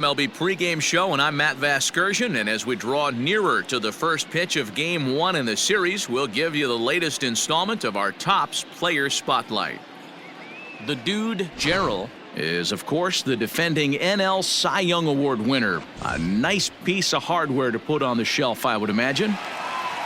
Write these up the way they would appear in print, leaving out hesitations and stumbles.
MLB pregame show, and I'm Matt Vasgersian, and as we draw nearer to the first pitch of Game 1 in the series, we'll give you the latest installment of our Topps Player Spotlight. The dude, Gerald, is, of course, the defending NL Cy Young Award winner. A nice piece of hardware to put on the shelf, I would imagine.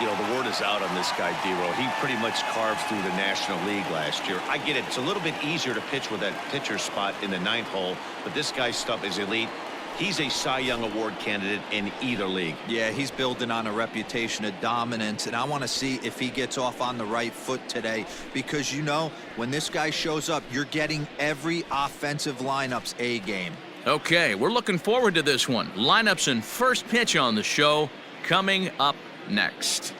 You know, the word is out on this guy, D-Roll. He pretty much carved through the National League last year. I get it. It's a little bit easier to pitch with that pitcher spot in the 9th hole, but this guy's stuff is elite. He's a Cy Young Award candidate in either league. Yeah, he's building on a reputation of dominance, and I want to see if he gets off on the right foot today, because, you know, when this guy shows up, you're getting every offensive lineup's A game. Okay, we're looking forward to this one. Lineups and first pitch on the show coming up next.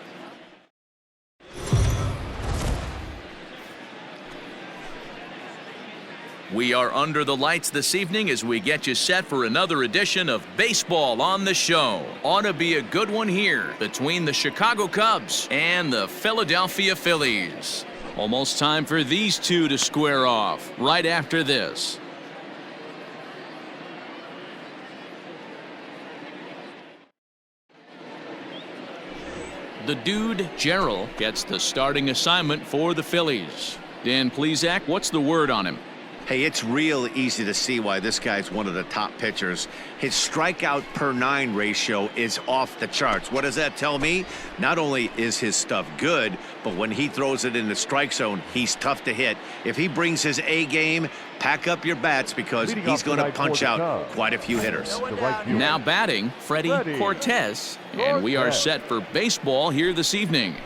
We are under the lights this evening as we get you set for another edition of Baseball on the Show. Ought to be a good one here between the Chicago Cubs and the Philadelphia Phillies. Almost time for these two to square off right after this. The dude, Gerald, gets the starting assignment for the Phillies. Dan Plesac, what's the word on him? Hey, it's real easy to see why this guy's one of the top pitchers. His strikeout per 9 ratio is off the charts. What does that tell me? Not only is his stuff good, but when he throws it in the strike zone, he's tough to hit. If he brings his A game, pack up your bats, because he's going to punch out quite a few hitters. Now batting, Freddie Cortez, and we are set for baseball here this evening.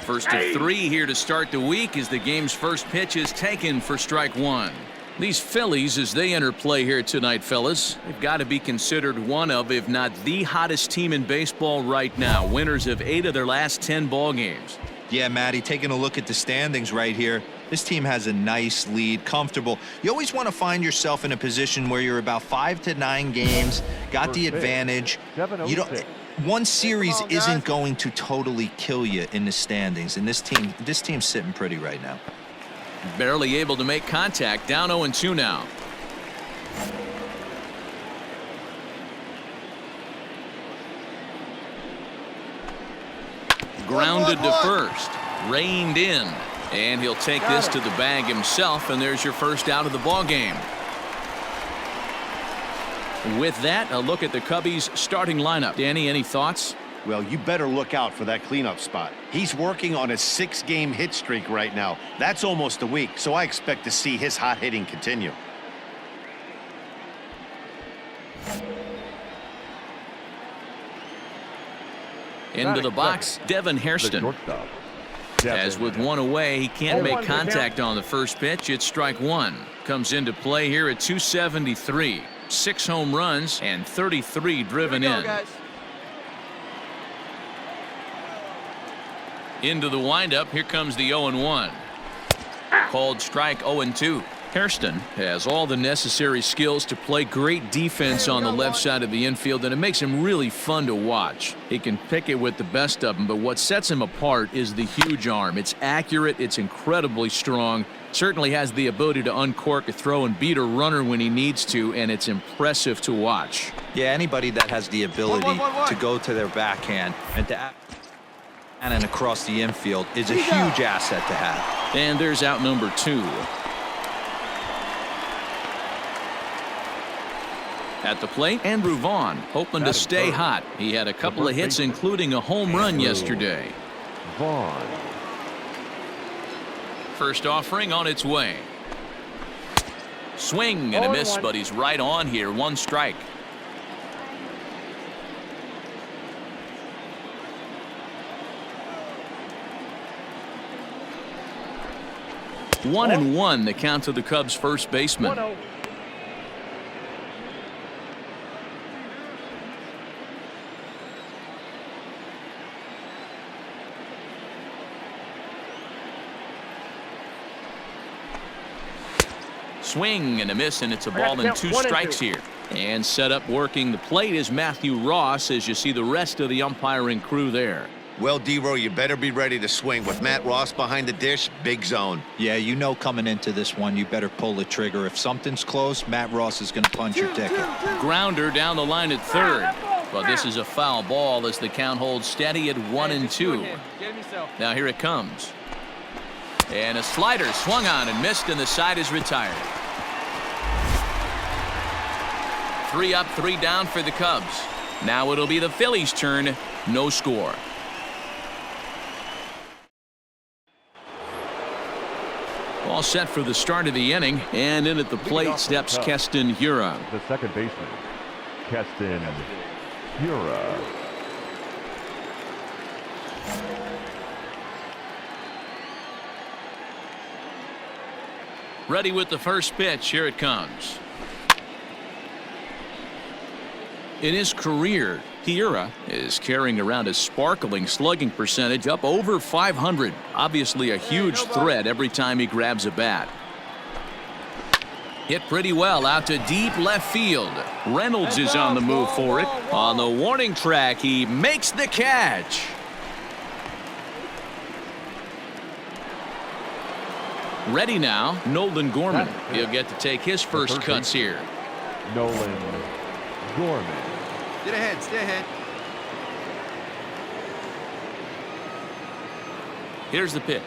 First of 3 here to start the week as the game's first pitch is taken for strike 1. These Phillies, as they enter play here tonight, fellas, they've got to be considered one of, if not the hottest team in baseball right now. Winners of 8 of their last 10 ball games. Yeah, Matty, taking a look at the standings right here, this team has a nice lead, comfortable. You always want to find yourself in a position where you're about 5 to 9 games, got the advantage. You don't. One series isn't going to totally kill you in the standings, and this team's sitting pretty right now. Barely able to make contact, down 0-2 now. Grounded to first, reined in, and he'll take this to the bag himself, and there's your first out of the ball game. With that, a look at the Cubbies' starting lineup. Danny, any thoughts? Well, you better look out for that cleanup spot. He's working on a 6-game hit streak right now. That's almost a week, so I expect to see his hot hitting continue. Into the box, Devin Hairston. As with one away, he can't make contact on the first pitch. It's strike 1. Comes into play here at 273. 6 home runs and 33 driven in. Into the windup, here comes the 0-1. Called strike 0-2. Hairston has all the necessary skills to play great defense on the left side of the infield, and it makes him really fun to watch. He can pick it with the best of them, but what sets him apart is the huge arm. It's accurate, it's incredibly strong, certainly has the ability to uncork a throw and beat a runner when he needs to, and it's impressive to watch. Yeah, anybody that has the ability to go to their backhand and across the infield is a huge asset to have. And there's out number 2. At the plate, Andrew Vaughn, hoping to stay hot. He had a couple of hits, including a home run yesterday. Vaughn. First offering on its way. Swing and a miss, but he's right on here. 1 strike. One and one, the count to the Cubs' first baseman. 1-0. Swing and a miss, and it's a ball and 2 strikes here. And set up working the plate is Matthew Ross, as you see the rest of the umpiring crew there. Well, D-Row, you better be ready to swing. With Matt Ross behind the dish, big zone. Yeah, you know coming into this one, you better pull the trigger. If something's close, Matt Ross is going to punch your ticket. Grounder down the line at third. But this is a foul ball as the count holds steady at 1-2. Now here it comes. And a slider swung on and missed, and the side is retired. 3 up, 3 down for the Cubs. Now it'll be the Phillies' turn. No score. All set for the start of the inning, and in at the plate steps Keston Hiura. The second baseman, Keston Hiura. Ready with the first pitch. Here it comes. In his career, Hiura is carrying around a sparkling slugging percentage up over 500. Obviously a huge threat every time he grabs a bat. Hit pretty well out to deep left field. Reynolds is on the move for it. On the warning track, he makes the catch. Ready now, Nolan Gorman. He'll get to take his first cuts here. Nolan Gorman. Get ahead, stay ahead. Here's the pitch.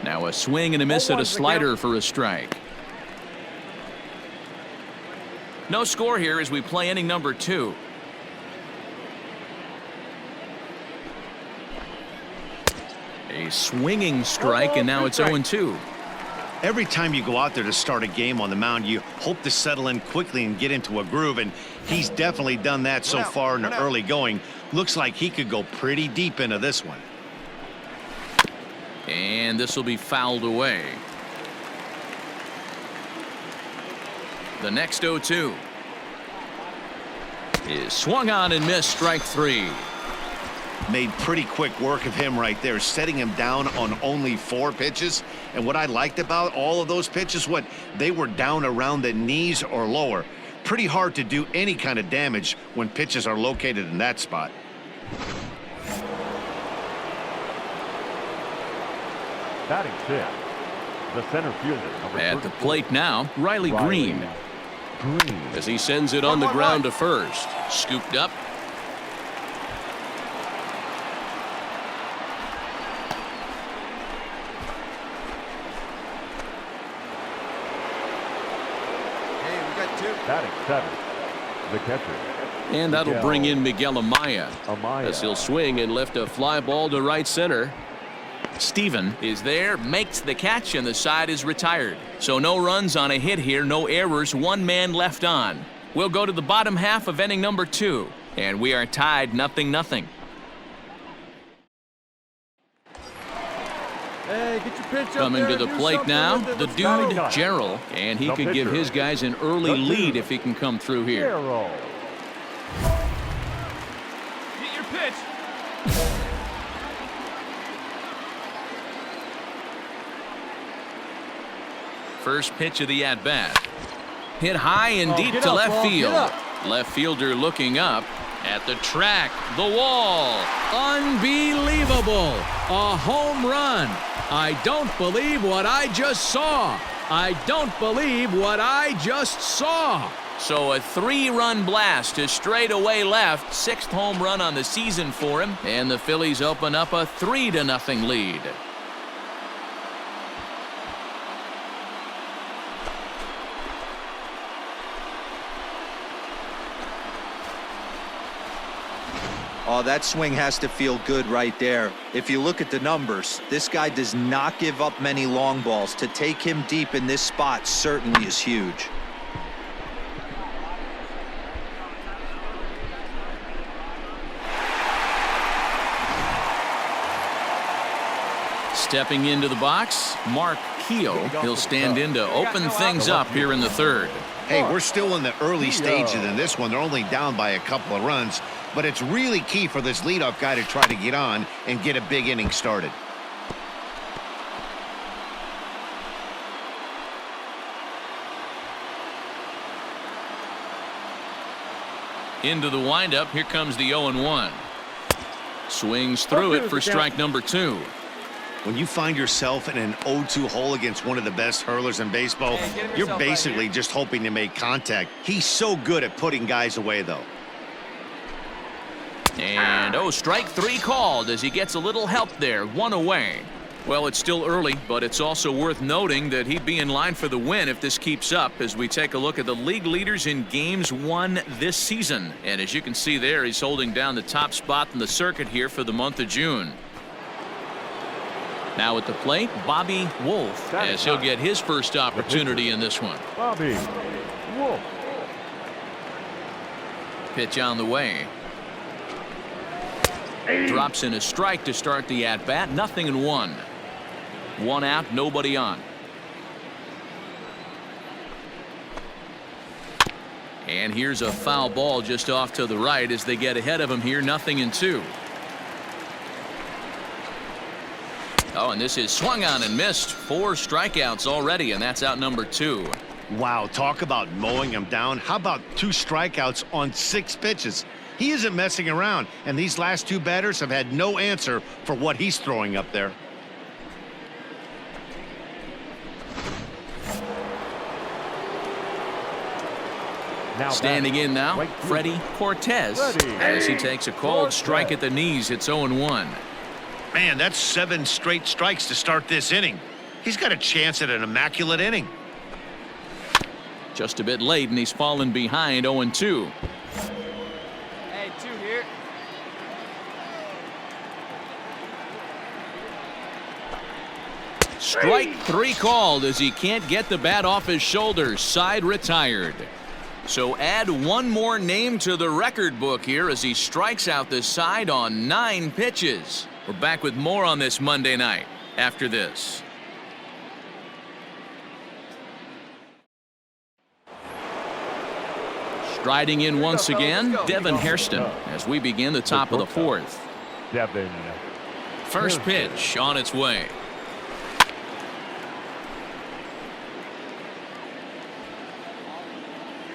Now a swing and a miss at a slider for a strike. No score here as we play inning number 2. A swinging strike, and now it's 0-2. Every time you go out there to start a game on the mound, you hope to settle in quickly and get into a groove, and he's definitely done that so far in the early going. Looks like he could go pretty deep into this one. And this will be fouled away. The next 0-2 is swung on and missed, strike 3. Made pretty quick work of him right there, setting him down on only 4 pitches. And what I liked about all of those pitches, they were down around the knees or lower. Pretty hard to do any kind of damage when pitches are located in that spot. Batting 6th, the center fielder. At the plate now, Riley Green. As he sends it on the ground to first. Scooped up. Batting 7th, the catcher. And that'll bring in Miguel Amaya. As he'll swing and lift a fly ball to right center. Steven is there, makes the catch, and the side is retired. So no runs on a hit here, no errors, 1 man left on. We'll go to the bottom half of inning number 2, and we are tied 0-0. Hey, get your pitch up Coming there, to the do plate something now, with it. the Let's dude, go. Gerald, and he The could give pitcher. his guys an early The lead dude. if he can come through here. Get your pitch. First pitch of the at-bat. Hit high and deep get to up, left Vaughn, get field. up. Left fielder looking up. At the track, the wall. Unbelievable. A home run. I don't believe what I just saw. I don't believe what I just saw. So a 3-run blast to straightaway left. 6th home run on the season for him. And the Phillies open up a 3-0 lead. Oh, that swing has to feel good right there. If you look at the numbers, this guy does not give up many long balls. To take him deep in this spot certainly is huge. Stepping into the box, Mark Keogh. He'll stand in to open things up here in the 3rd. Hey, we're still in the early stages in this one. They're only down by a couple of runs, but it's really key for this leadoff guy to try to get on and get a big inning started. Into the windup, here comes the 0-1. Swings through it for strike number 2. When you find yourself in an 0-2 hole against one of the best hurlers in baseball, you're basically just hoping to make contact. He's so good at putting guys away, though. And, strike 3 called as he gets a little help there. 1 away. Well, it's still early, but it's also worth noting that he'd be in line for the win if this keeps up as we take a look at the league leaders in games won this season. And as you can see there, he's holding down the top spot in the circuit here for the month of June. Now at the plate, Bobby Wolf, as he'll get his first opportunity in this one. Bobby Wolf. Pitch on the way. Drops in a strike to start the at-bat. 0-1. 1 out, nobody on. And here's a foul ball just off to the right as they get ahead of him here. 0-2. And this is swung on and missed. 4 strikeouts already, and that's out number 2. Wow, talk about mowing him down. How about 2 strikeouts on 6 pitches? He isn't messing around, and these last 2 batters have had no answer for what he's throwing up there. Now standing in now, Freddie Cortez, as he takes a called strike at the knees. It's 0-1. Man, that's 7 straight strikes to start this inning. He's got a chance at an immaculate inning. Just a bit late, and he's fallen behind. 0-2. Hey, 2 here. Strike 3 called as he can't get the bat off his shoulders. Side retired. So add 1 more name to the record book here as he strikes out the side on 9 pitches. We're back with more on this Monday night after this. Striding in once again, Devin Hairston as we begin the top of the 4th. Devin. First pitch on its way.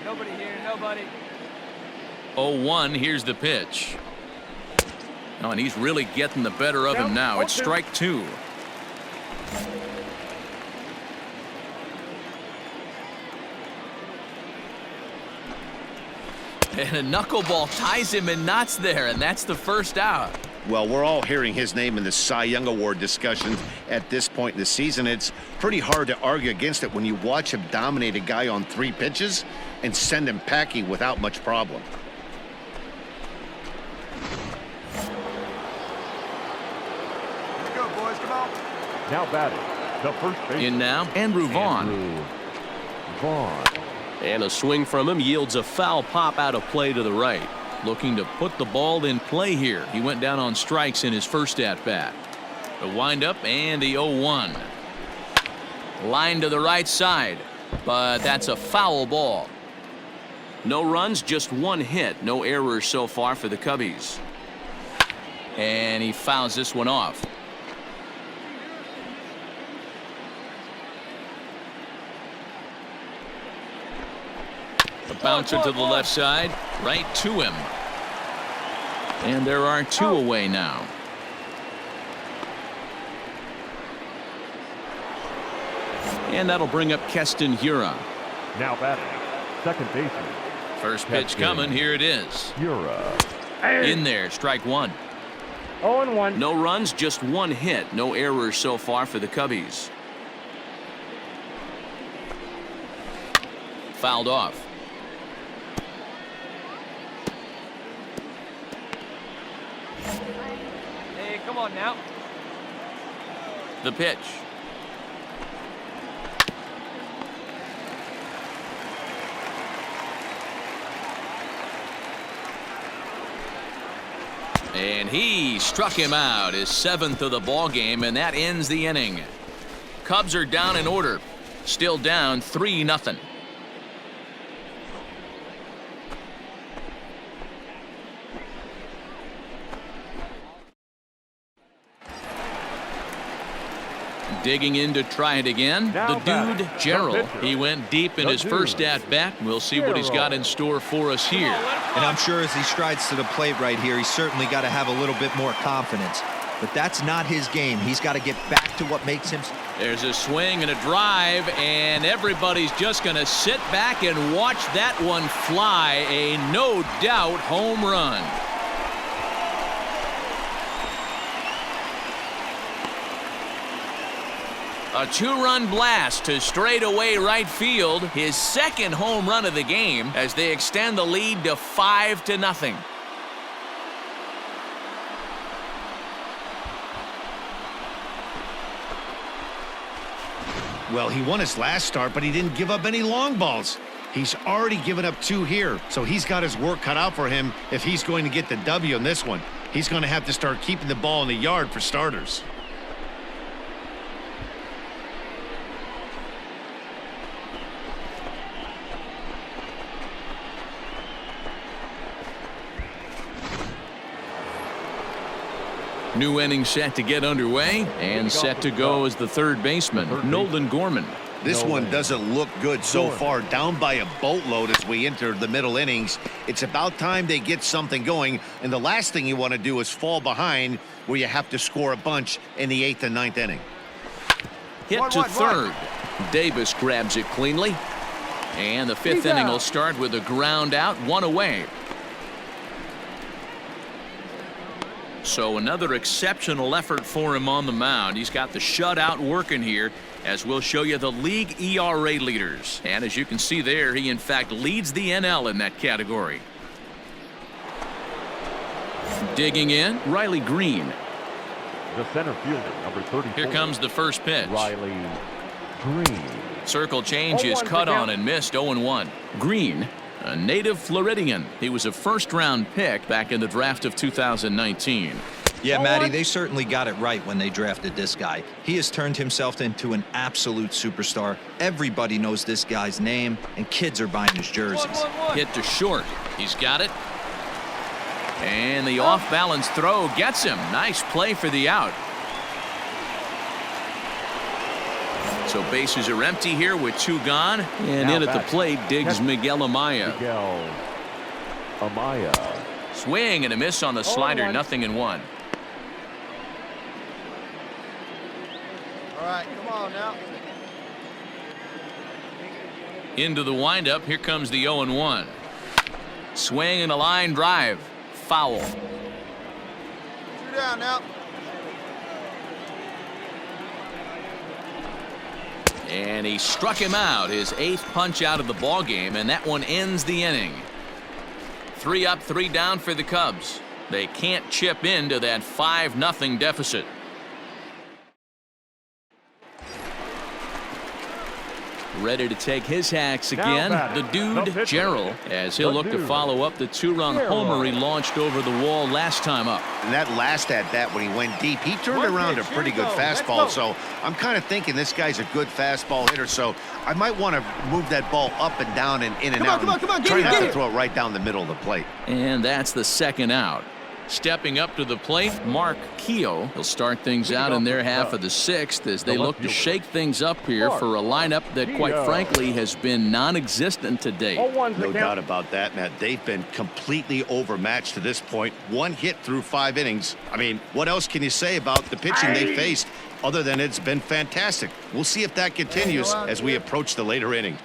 Nobody here, nobody. 0-1, here's the pitch. And he's really getting the better of him now. It's strike 2. And a knuckleball ties him in knots there, and that's the first out. Well, we're all hearing his name in the Cy Young Award discussions at this point in the season. It's pretty hard to argue against it when you watch him dominate a guy on 3 pitches and send him packing without much problem. Here we go, boys. Come on. Now batting, the first baseman. In now, Andrew Vaughn. Vaughn. And a swing from him yields a foul pop out of play to the right. Looking to put the ball in play here. He went down on strikes in his first at-bat. The windup and the 0-1. Line to the right side, but that's a foul ball. No runs, just 1 hit. No errors so far for the Cubbies. And he fouls this one off. A bouncer to the left side, right to him. And there are 2 away now. And that'll bring up Keston Hiura. Now batting, second baseman. First pitch coming. Here it is. Hiura. In there, strike 1. 0-1. No runs, just 1 hit. No errors so far for the Cubbies. Fouled off. Hey, come on now. The pitch. And he struck him out, his 7th of the ball game, and that ends the inning. Cubs are down in order, still down 3-0. Digging in to try it again, the dude, Gerald. He went deep in his first at-bat. We'll see what he's got in store for us here. And I'm sure as he strides to the plate right here, he's certainly got to have a little bit more confidence. But that's not his game. He's got to get back to what makes him. There's a swing and a drive, and everybody's just going to sit back and watch that one fly. A no-doubt home run. A two-run blast to straightaway right field. His second home run of the game as they extend the lead to 5-0. Well, he won his last start, but he didn't give up any long balls. He's already given up 2 here, so he's got his work cut out for him if he's going to get the W in this one. He's going to have to start keeping the ball in the yard for starters. New inning set to get underway, and set to go as the third baseman, Nolan Gorman. This one doesn't look good so far, down by a boatload as we enter the middle innings. It's about time they get something going, and the last thing you want to do is fall behind where you have to score a bunch in the 8th and 9th inning. Hit to third. Davis grabs it cleanly, and the 5th inning will start with a ground out, 1 away. So another exceptional effort for him on the mound. He's got the shutout working here, as we'll show you the league ERA leaders. And as you can see there, he in fact leads the NL in that category. Digging in, Riley Green. The center fielder, number 34. Here comes the first pitch. Riley Green. Circle change is cut on and missed. 0-1. Green, a native Floridian. He was a first-round pick back in the draft of 2019. Yeah, Matty, they certainly got it right when they drafted this guy. He has turned himself into an absolute superstar. Everybody knows this guy's name, and kids are buying his jerseys. Hit to short. He's got it. And the off-balance throw gets him. Nice play for the out. So bases are empty here with 2 gone. And in at the plate digs Miguel Amaya. Miguel Amaya. Swing and a miss on the slider. 0-1. All right, come on now. Into the windup. Here comes the 0-1. Swing and a line drive. Foul. 2 down now. And he struck him out, his 8th punch out of the ball game, and that one ends the inning. 3 up, 3 down for the Cubs. They can't chip into that 5-0 deficit. Ready to take his hacks again, the dude, Gerald, as he'll look to follow up the 2-run homer he launched over the wall last time up. And that last at-bat when he went deep, he turned around a pretty good fastball. So I'm kind of thinking this guy's a good fastball hitter. So I might want to move that ball up and down and in and out. Come on, try not to throw it right down the middle of the plate. And that's the 2nd out. Stepping up to the plate, Mark Keogh. He'll start things out in their half of the 6th as they look to shake things up here for a lineup that, quite frankly, has been non-existent to date. No doubt about that, Matt. They've been completely overmatched to this point. 1 hit through 5 innings. I mean, what else can you say about the pitching they faced other than it's been fantastic? We'll see if that continues as we approach the later inning.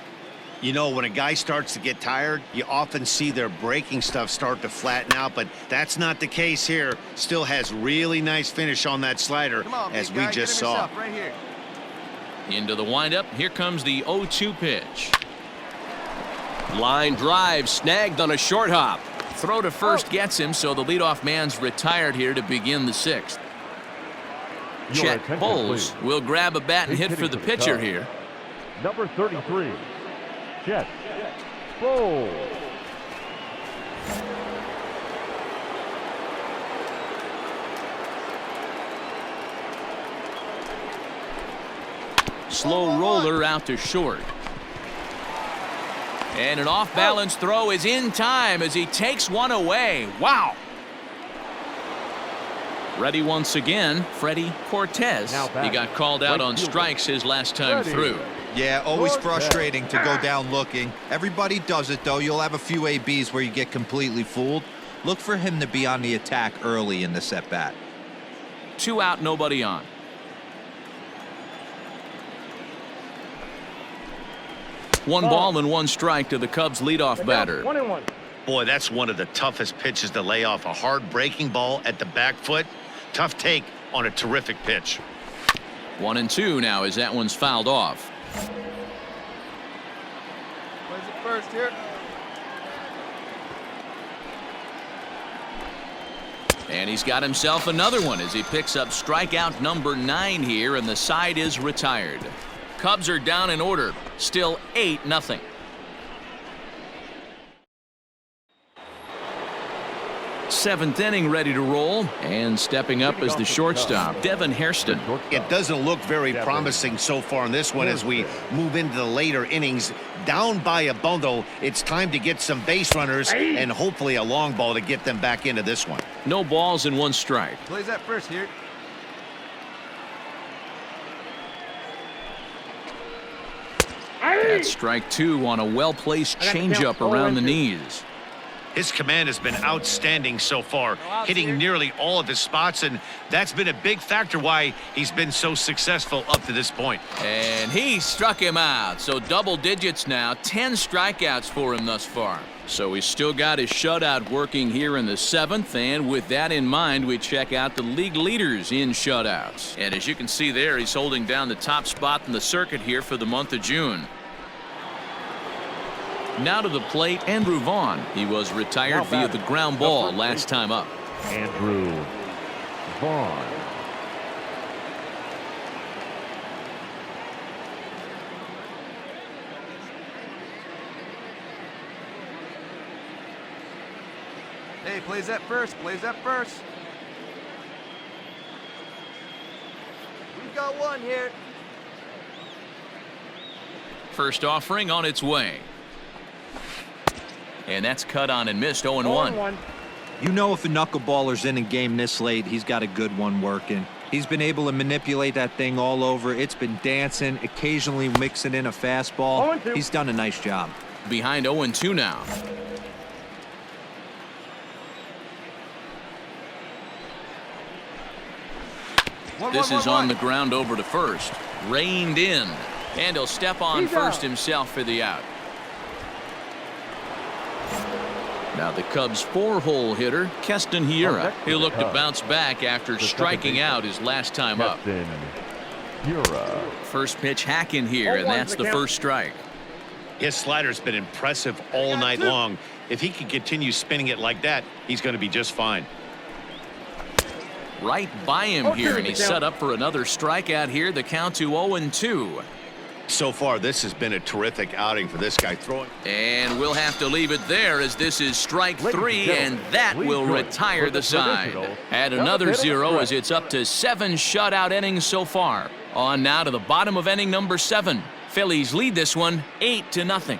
You know, when a guy starts to get tired, you often see their breaking stuff start to flatten out, but that's not the case here. Still has really nice finish on that slider, as we just saw. Right here. Into the windup, here comes the 0-2 pitch. Line drive snagged on a short hop. Throw to first gets him, so the leadoff man's retired here to begin the 6th. Chet Bowles will grab a bat and hit for the pitcher here. Number 33. Chet Bowles. Slow roller out to short. And an off-balance throw is in time as he takes one away. Wow. Ready once again, Freddie Cortez. He got called out on strikes his last time through. Yeah, always frustrating to go down looking. Everybody does it, though. You'll have a few ABs where you get completely fooled. Look for him to be on the attack early in the at-bat. 2 out, nobody on. One ball and 1 strike to the Cubs leadoff batter. 1-1. Boy, that's one of the toughest pitches to lay off. A hard breaking ball at the back foot. Tough take on a terrific pitch. 1-2 now as that one's fouled off. Plays it first here. And he's got himself another one as he picks up strikeout number 9 here, and the side is retired. Cubs are down in order, still 8-0. Seventh inning ready to roll, and stepping up as the shortstop, Devin Hairston. It doesn't look very promising so far in this one as we move into the later innings. Down by a bundle, it's time to get some base runners and hopefully a long ball to get them back into this one. No balls and 1 strike. Plays that first here. That's strike 2 on a well-placed changeup around the knees. His command has been outstanding so far, hitting nearly all of his spots, and that's been a big factor why he's been so successful up to this point. And he struck him out, so double digits now, 10 strikeouts for him thus far. So he's still got his shutout working here in the 7th, and with that in mind, we check out the league leaders in shutouts. And as you can see there, he's holding down the top spot in the circuit here for the month of June. Now to the plate, Andrew Vaughn. He was retired via the ground ball last time up. Andrew Vaughn. Hey, plays that first. Plays that first. We've got one here. First offering on its way. And that's cut on and missed. 0-1. You know, if a knuckleballer's in a game this late, he's got a good one working. He's been able to manipulate that thing all over. It's been dancing, occasionally mixing in a fastball. He's done a nice job. Behind 0-2 now. This is on the ground over to first. Reined in. And he'll step on first himself for the out. Now the Cubs' 4-hole hitter, Keston Hiura. He'll look to bounce back after striking out his last time up. First pitch hack in here, and that's the first strike. His slider's been impressive all night long. If he can continue spinning it like that, he's going to be just fine. Right by him here, and he's set up for another strikeout here. The count to 0-2. So far, this has been a terrific outing for this guy throwing. And we'll have to leave it there as this is strike 3, and that will retire the side. Add another 0 as it's up to 7 shutout innings so far. On now to the bottom of inning number 7. Phillies lead this one 8-0.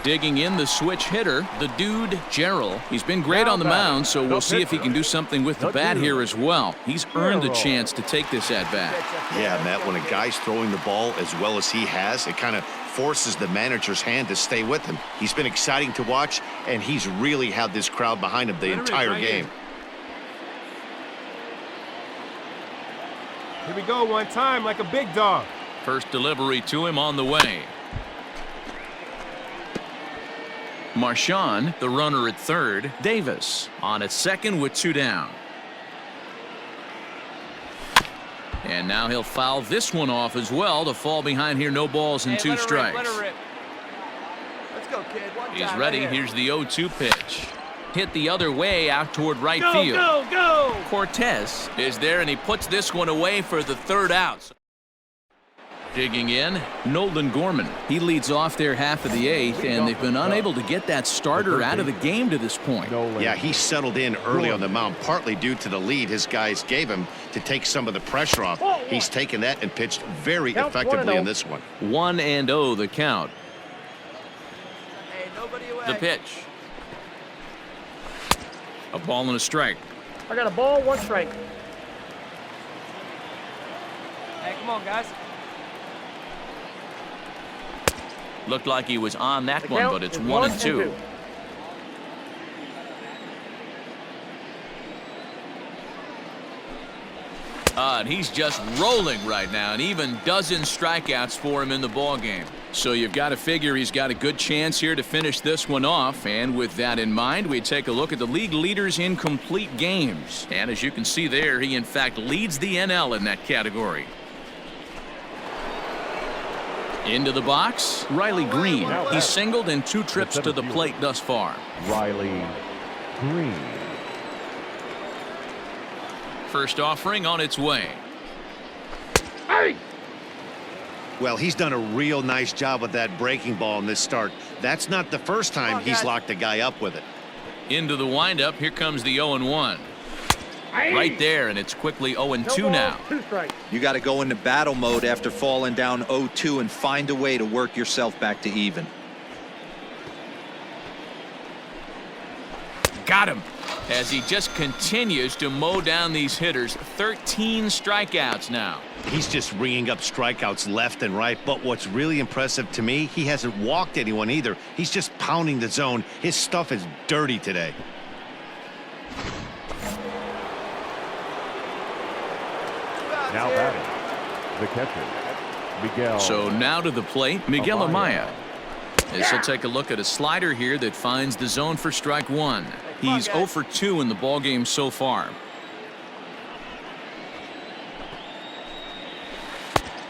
Digging in the switch hitter, the dude, Gerald. He's been great on the mound, so we'll see if he can do something with the bat here as well. He's earned the chance to take this at-bat. Yeah, Matt, when a guy's throwing the ball as well as he has, it kind of forces the manager's hand to stay with him. He's been exciting to watch, and he's really had this crowd behind him the entire game. Here we go, one time like a big dog. First delivery to him on the way. Marchand, the runner at third. Davis on at second with 2 down. And now he'll foul this one off as well to fall behind here. No balls and 2 strikes. Let's go, kid. He's ready. Here's the 0-2 pitch. Hit the other way out toward right field. Go! Cortez is there, and he puts this one away for the 3rd out. Digging in, Nolan Gorman. He leads off their half of the 8th, and they've been unable to get that starter out of the game to this point. Yeah, he settled in early on the mound, partly due to the lead his guys gave him to take some of the pressure off. He's taken that and pitched very effectively in this one. 1-0 the count. Hey, nobody away. The pitch. A ball and a strike. I got a ball, 1 strike. Hey, come on, guys. Looked like he was on that The one, count but it's is 1 and 2. And he's just rolling right now, and even dozen strikeouts for him in the ball game. So you've got to figure he's got a good chance here to finish this one off. And with that in mind, we take a look at the league leaders in complete games. And as you can see there, he in fact leads the NL in that category. Into the box, Riley Green. He's singled in 2 trips to the plate thus far. Riley Green. First offering on its way. Well, he's done a real nice job with that breaking ball in this start. That's not the first time he's locked a guy up with it. Into the windup, here comes the 0-1. Right there, and it's quickly 0-2 now. 2 strikes. You got to go into battle mode after falling down 0-2 and find a way to work yourself back to even. Got him. As he just continues to mow down these hitters. 13 strikeouts now. He's just ringing up strikeouts left and right, but what's really impressive to me, he hasn't walked anyone either. He's just pounding the zone. His stuff is dirty today. Now batting, the catcher, Miguel. So now to the plate, Miguel Amaya. As he'll take a look at a slider here that finds the zone for strike 1. He's 0 for 2 in the ballgame so far.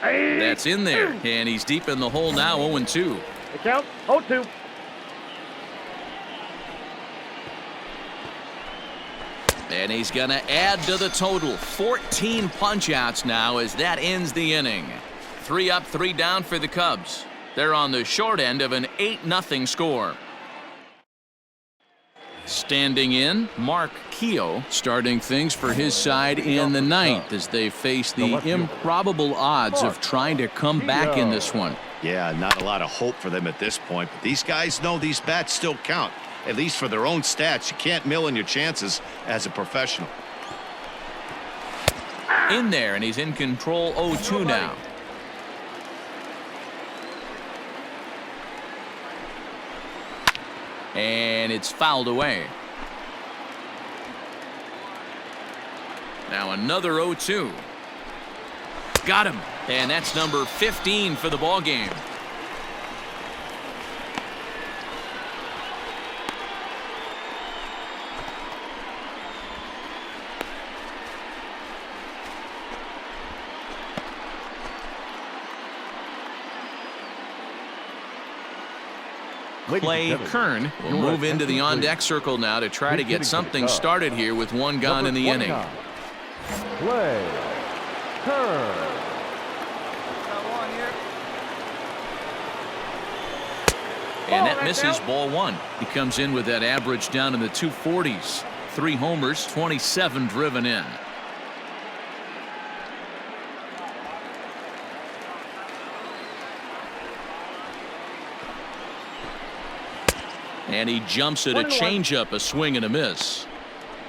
That's in there, and he's deep in the hole now, 0-2. The count, 0-2. And he's going to add to the total. 14 punch-outs now as that ends the inning. 3 up, 3 down for the Cubs. They're on the short end of an 8-0 score. Standing in, Mark Keogh starting things for his side in the 9th as they face the improbable odds of trying to come back in this one. Yeah, not a lot of hope for them at this point, but these guys know these bats still count. At least for their own stats. You can't mill in your chances as a professional. In there, and he's in control, 0-2 now. And it's fouled away. Now another 0-2. Got him. And that's number 15 for the ball game. Clay Kern will move into the on-deck circle now to try to get something started here with 1 gone in the inning. Clay Kern. And that misses, ball 1. He comes in with that average down in the 240s. 3 homers, 27 driven in. And he jumps at a changeup, a swing and a miss.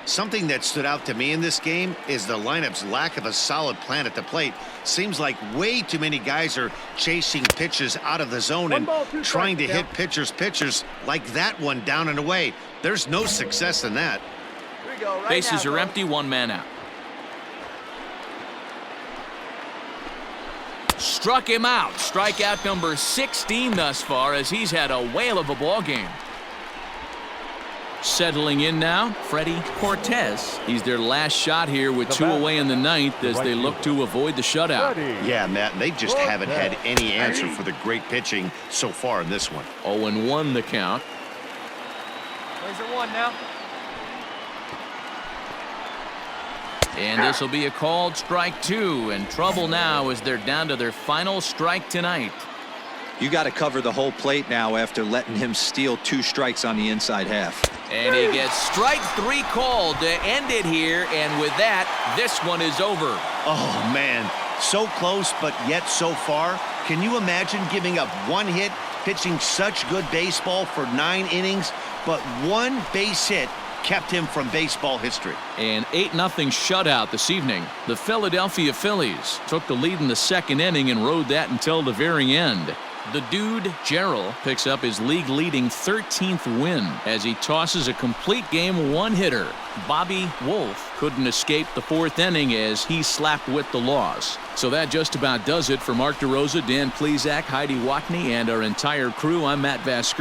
Something that stood out to me in this game is the lineup's lack of a solid plan at the plate. Seems like way too many guys are chasing pitches out of the zone and trying to hit pitchers like that one down and away. There's no success in that. Here we go, right Bases now, are empty, 1 man out. Struck him out. Strikeout number 16 thus far as he's had a whale of a ball game. Settling in now, Freddie Cortez. He's their last shot here with 2 away in the 9th as they look to avoid the shutout. Yeah, Matt, they just haven't had any answer for the great pitching so far in this one. 0-1 the count. Plays at 1 now. And this will be a called strike 2, and trouble now as they're down to their final strike tonight. You got to cover the whole plate now after letting him steal 2 strikes on the inside half. And he gets strike 3 called to end it here, and with that, this one is over. Oh, man, so close, but yet so far. Can you imagine giving up 1 hit, pitching such good baseball for 9 innings, but 1 base hit kept him from baseball history. An 8-0 shutout this evening. The Philadelphia Phillies took the lead in the second inning and rode that until the very end. The dude, Gerald, picks up his league-leading 13th win as he tosses a complete game one-hitter. Bobby Wolf couldn't escape the fourth inning as he slapped with the loss. So that just about does it for Mark DeRosa, Dan Plesac, Heidi Watney, and our entire crew. I'm Matt Vasquez.